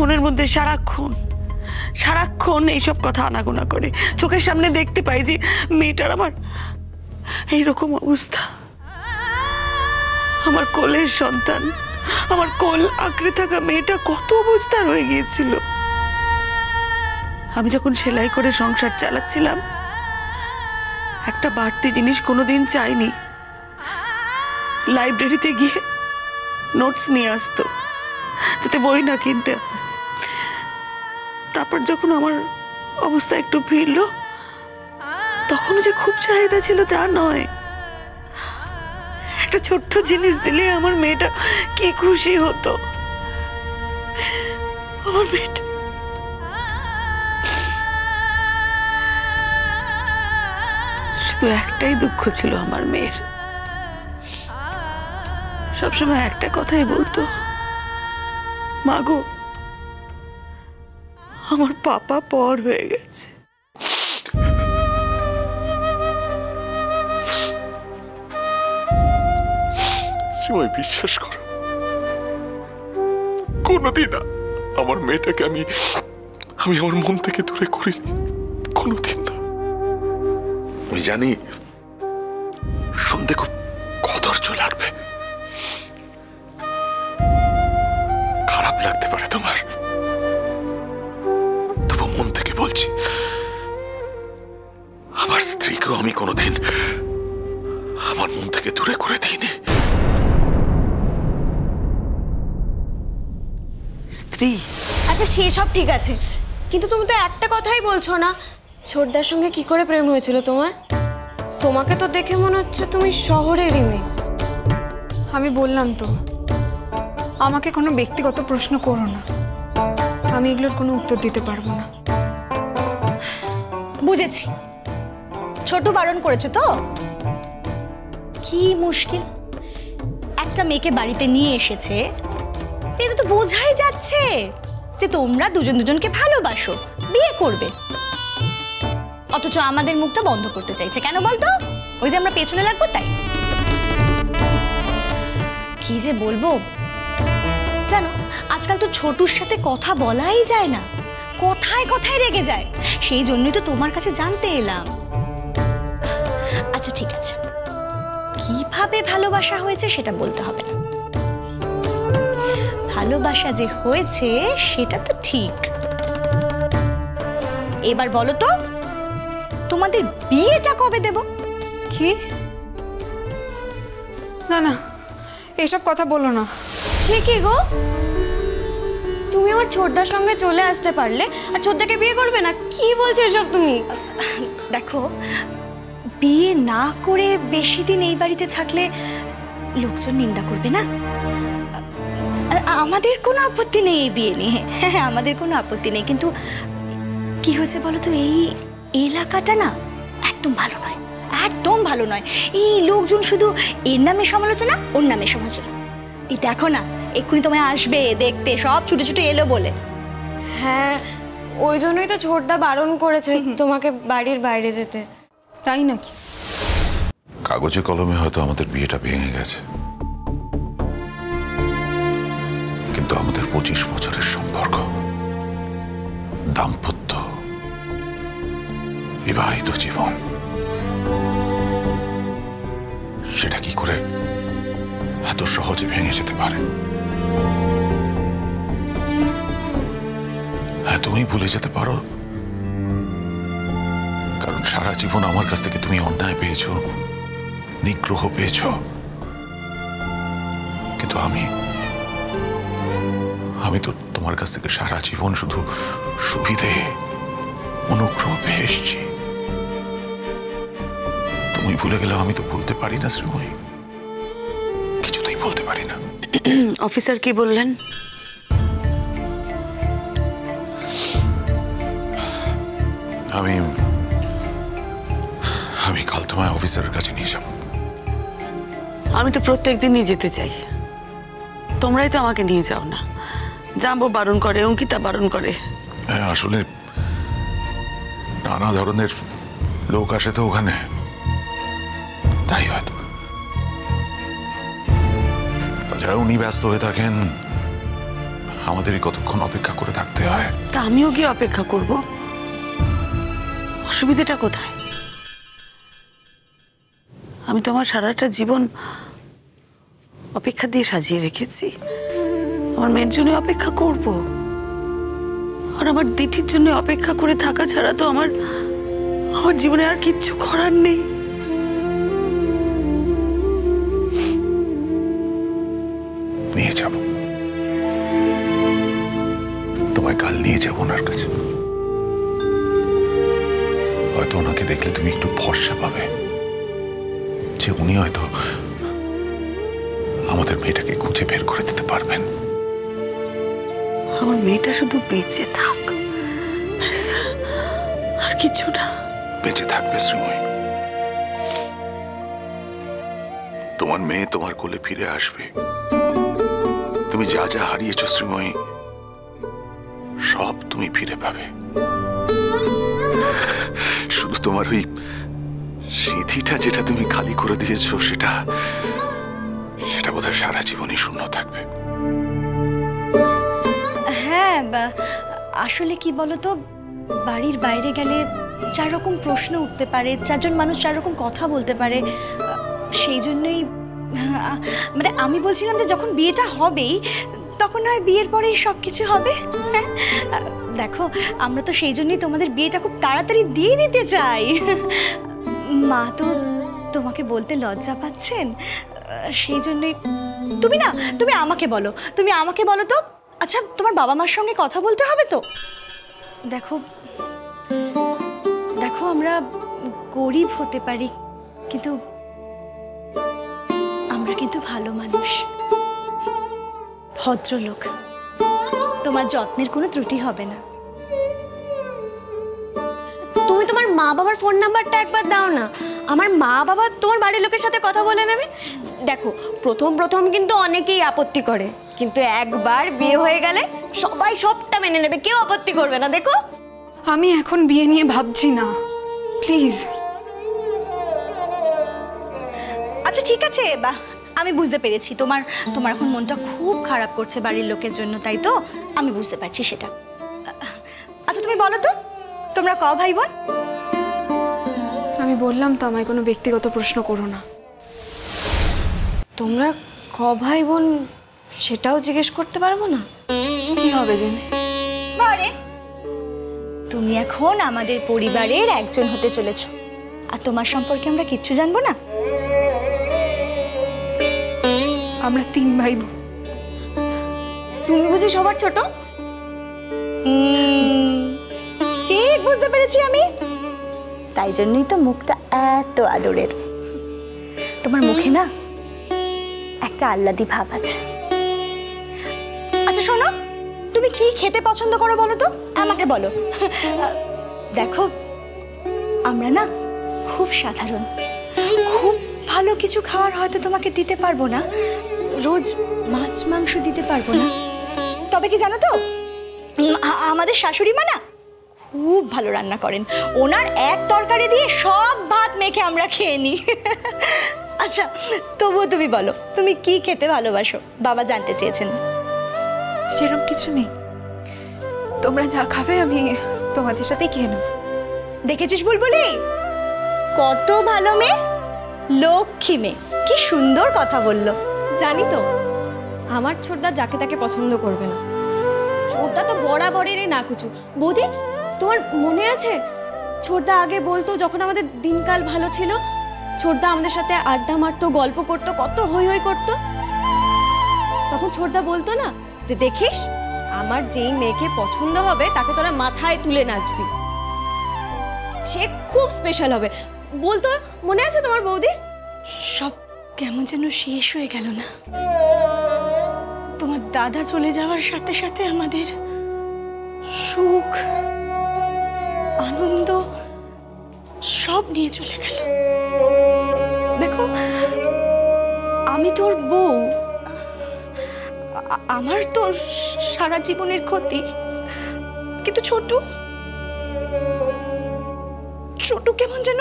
মনের মধ্যে সারাক্ষণ সারাক্ষণ এইসব কথা আনাগোনা করে। চোখের সামনে দেখতে পাই যে মেয়েটার আমার এইরকম অবস্থা। আমার কোলের সন্তান, আমার কোল আঁকড়ে থাকা মেয়েটা কত অবস্থার হয়ে গিয়েছিল। আমি যখন সেলাই করে সংসার চালাচ্ছিলাম, একটা বাড়তি জিনিস কোনোদিন চাইনি। লাইব্রেরিতে গিয়ে নোটস নিয়ে আসতো যাতে বই না কিনতে। তারপর যখন আমার অবস্থা একটু ফিরল, তখন যে খুব চাহিদা ছিল তা নয়। একটা ছোট্ট জিনিস দিলে আমার মেয়েটা কি খুশি হতো। আমার মেয়েটা শুধু একটাই দুঃখ ছিল আমার মেয়ের। সবসময় একটা কথাই বলতো, মা গো, আমার পাপা পর হয়ে গেছে। সবাই বিশ্বাস করো, কোনোদিন আমার মেয়েটাকে আমি আমার মন থেকে দূরে করিনি, কোনোদিন না। আমি জানি শুনতে খুব কদর্য লাগবে, খারাপ লাগতে পারে তোমার, তবু মন থেকে বলছি, আমার স্ত্রীকেও আমি কোনোদিন আমার মন থেকে দূরে করে দিইনি। স্ত্রী? আচ্ছা সেসব ঠিক আছে, কিন্তু তুমি তো একটা কথাই বলছো না, ছোটদার সঙ্গে কি করে প্রেম হয়েছিল তোমার? তোমাকে তো দেখে মনে হচ্ছে তুমি শহরেরই মেয়ে। আমি বললাম তো, আমাকে কোনো ব্যক্তিগত প্রশ্ন করো না, আমি এগুলোর কোনো উত্তর দিতে পারবো না। বুঝেছি, ছোট বারণ করেছে তো। কি মুশকিল, একটা মেয়েকে বাড়িতে নিয়ে এসেছে, এটা তো বোঝাই যাচ্ছে যে তোমরা দুজন দুজনকে ভালোবাসো, বিয়ে করবে। অথচ আমাদের মুখটা বন্ধ করতে চাইছে কেন বলতো? ওই যে আমরা পেছনে লাগবো তাই। কি যে বলবো জানো, আজকাল তো ছোটুর সাথে কথা বলাই যায় না, কথায় কথায় রেগে যায়। সেই জন্যই তো তোমার কাছে জানতে এলাম। আচ্ছা ঠিক আছে, কিভাবে ভালোবাসা হয়েছে সেটা বলতে হবে না, ভালোবাসা যে হয়েছে সেটা তো ঠিক। এবার বলো তো, তোমাদের বিয়েটা কবে দেব? কি? না না, এসব কথা বলো না। সে কি গো, তুমি আমার ছোটদার সঙ্গে চলে আসতে পারলে আর ছোটদাকে বিয়ে করবে না? কি বলছো এসব তুমি? দেখো, বিয়ে না করে বেশি দিন এই বাড়িতে থাকলে লোকজন নিন্দা করবে না। আমাদের কোনো আপত্তি নেই এই বিয়ে নিয়ে, হ্যাঁ আমাদের কোনো আপত্তি নেই, কিন্তু কি হয়েছে বলো তো, এই এলাকাটা না একদম ভালো নয়, একদম ভালো নয়। এই লোকজন শুধু এর নামে সমালোচনা, ওর নামে সমালোচনা। এই দেখো না, এক্ষুনি তোমায় আসবে দেখতে, সব ছুটে ছুটে এলো বলে। হ্যাঁ, ওই জন্যই তো ছোটদা বারণ করেছে তোমাকে বাড়ির বাইরে যেতে। তাই নাকি? কাগজে কলমে হয়তো আমাদের বিয়েটা ভেঙে গেছে, কিন্তু আমাদের 25 বছরের সম্পর্ক, দাম্পত্য, বিবাহিত জীবন, সেটা কি করে এত সহজে ভেঙে যেতে পারে? হ্যাঁ, তুমি ভুলে যেতে পারো, কারণ সারা জীবন আমার কাছ থেকে তুমি অন্যায় পেয়েছো, নিগ্রহ পেয়েছো, কিন্তু আমি তো তোমার কাছ থেকে সারা জীবন শুধু সুবিধে, অনুগ্রহ পেয়ে এসেছি। তুমি ভুলে গেলে আমি তো ভুলতে পারি না শ্রীময়ী, কিছুতেই বলতে পারি না। অফিসার কি বললেন? আমি কাল তোমায় অফিসারের কাছে নিয়ে যাব। আমি তো প্রত্যেকদিনই যেতে চাই, তোমরাই তো আমাকে নিয়ে যাও না। জাম্বো বারণ করে, অঙ্কিতা বারণ করে। হ্যাঁ, আসলে নানা ধরনের লোক আসে তো ওখানে, তাই হয়তো। তাছাড়া উনি ব্যস্ত হয়ে থাকেন, আমাদেরই কতক্ষণ অপেক্ষা করে থাকতে হয়। তা আমিও কি অপেক্ষা করব? অসুবিধাটা কোথায়? আমি তো আমার সারাটা জীবন অপেক্ষা দিয়ে সাজিয়ে রেখেছি। আমার মেয়ের জন্য অপেক্ষা করব, আর আমার দিঠির জন্য অপেক্ষা করে থাকা ছাড়া তো আমার জীবনে আর কিচ্ছু করার নেই। নিয়ে যাব, তোমায় কাল নিয়ে যাব ওনার কাছে। হয়তো ওনাকে দেখলে তুমি একটু ভরসা পাবে যে উনি হয়তো আমাদের মেয়েটাকে খুঁজে বের করে দিতে পারবেন। আমার মেয়েটা শুধু বেঁচে থাক, আর কিছু না। বেঁচে থাকবে শ্রীময়ী, তোমার মেয়ে তোমার কোলে ফিরে আসবে। তুমি যা যা হারিয়েছো শ্রীময়ী, সব তুমি ফিরে পাবে। শুধু তোমার ওই সিঁথিটা যেটা তুমি খালি করে দিয়েছো, সেটা বোধহয় সারা জীবনই শূন্য থাকবে। হ্যাঁ, আসলে কি বলতো, বাড়ির বাইরে গেলে 4 রকম প্রশ্ন উঠতে পারে, 4 জন মানুষ 4 রকম কথা বলতে পারে। সেই জন্যই মানে আমি বলছিলাম যে যখন বিয়েটা হবেই, তখন হয় বিয়ের পরেই সব কিছু হবে। দেখো, আমরা তো সেই জন্যই তোমাদের বিয়েটা খুব তাড়াতাড়ি দিয়ে দিতে চাই। মা তো তোমাকে বলতে লজ্জা পাচ্ছেন, সেই জন্যই তুমি আমাকে বলো তো। আচ্ছা, তোমার বাবা মার সঙ্গে কথা বলতে হবে তো। দেখো, আমরা গরিব হতে পারি, কিন্তু আমরা কিন্তু ভালো মানুষ, ভদ্রলোক। তোমার যত্নের কোনো ত্রুটি হবে না। তুমি তোমার মা বাবার ফোন নাম্বারটা একবার দাও না, আমার মা বাবা তোমার বাড়ির লোকের সাথে কথা বলে নেবে। দেখো, প্রথম কিন্তু অনেকেই আপত্তি করে, কিন্তু একবার বিয়ে হয়ে গেলে সবাই সবটা মেনে নেবে, কেউ আপত্তি করবে না। দেখো, আমি এখন বিয়ে নিয়ে ভাবছি না, প্লিজ। আচ্ছা ঠিক আছে, আমি বুঝতে পেরেছি তোমার এখন মনটা খুব খারাপ করছে বাড়ির লোকের জন্য, তাই তো? আমি বুঝতে পারছি সেটা। আচ্ছা তুমি বলো তো, তোমরা ক ভাই বোন? আমি বললাম তো, আমায় কোনো ব্যক্তিগত প্রশ্ন করো না। তোমরা ক ভাই বোন সেটাও জিজ্ঞেস করতে পারবো না? কি হবে জেনে? বারে, তুমি এখন আমাদের পরিবারের একজন হতে চলেছো, আর তোমার সম্পর্কে আমরা কিচ্ছু জানবো না? আমরা 3 ভাই বোন। তুমি বুঝি সবার ছোট? ঠিক বুঝতে পেরেছি আমি, তাই জন্যই তো মুখটা এত আদরের। তোমার মুখে না একটা আহ্লাদি ভাব আছে। আচ্ছা শোনো, তুমি কি খেতে পছন্দ করো বলো তো, আমাকে বলো। দেখো, আমরা না খুব সাধারণ, খুব ভালো কিছু খাওয়ার হয়তো তোমাকে দিতে পারবো না, রোজ মাছ মাংস দিতে পারবো না। তবে কি জানো তো, আমাদের শাশুড়ি মা না খুব ভালো রান্না করেন, ওনার এক তরকারি দিয়ে সব ভাত মেখে আমরা খেয়ে নিই। আচ্ছা তবুও তুমি বলো, তুমি কি খেতে ভালোবাসো? বাবা জানতে চেয়েছেন। সেরকম কিছু নেই, তোমরা যা খাবে আমি তোমাদের সাথেই খেয়ে নেব। দেখেছিস বুলবুলি, কত ভালো মেয়ে, লক্ষ্মী মেয়ে, কি সুন্দর কথা বললো। জানি তো, আমার ছোটদা যাকে তাকে পছন্দ করবে না। ছোটদা তো বরাবরেরই নাকুচু। বৌদি, তোমার মনে আছে ছোটদা আগে বলতো, যখন আমাদের দিনকাল ভালো ছিল, ছোটদা আমাদের সাথে আড্ডা মারতো, গল্প করতো, কত হই হই করতো। তখন ছোটদা বলতো না যে দেখিস, আমার যেই মেয়েকে পছন্দ হবে তাকে তোরা মাথায় তুলে নাচবি, সে খুব স্পেশাল হবে বলতো। মনে আছে তোমার বৌদি? সব কেমন যেন শেষ হয়ে গেল না? তোমার দাদা চলে যাওয়ার সাথে সাথে আমাদের সুখ, আনন্দ সব নিয়ে চলে গেল। দেখো, আমি তোর বউ, আমার তো সারা জীবনের ক্ষতি, কিন্তু ছোটু কেমন যেন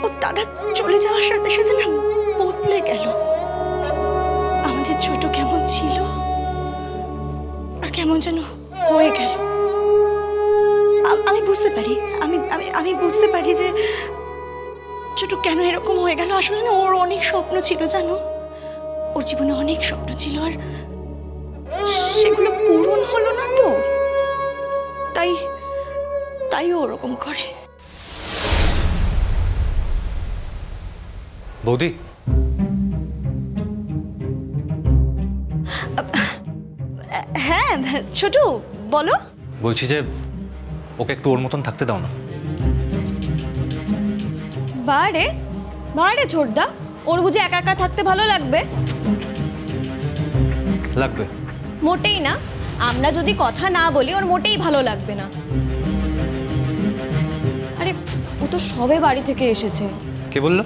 ও দাদা চলে যাওয়ার সাথে সাথে না বদলে গেল। আমাদের ছোট কেমন ছিল আর কেমন যেন হয়ে গেল। আমি বুঝতে পারি, আমি আমি আমি বুঝতে পারি যে ছোট কেন এরকম হয়ে গেল। আসলে না, ওর অনেক স্বপ্ন ছিল জানো, ওর জীবনে অনেক স্বপ্ন ছিল, আর সেগুলো পূরণ হলো না তো, তাই তাই ও ওরকম করে। বৌদি, হ্যাঁ ছোট, বলো। বলছি যে ওকে একটু ওর মতন থাকতে দাও না। বারে বারে ছোটদা, ওর বুঝে একা একা থাকতে ভালো লাগবে? লাগবে। মোটেই না, আমরা যদি কথা না বলি ওর মোটেই ভালো লাগবে না। আরে ও তো সবে বাড়ি থেকে এসেছে। কে বললো?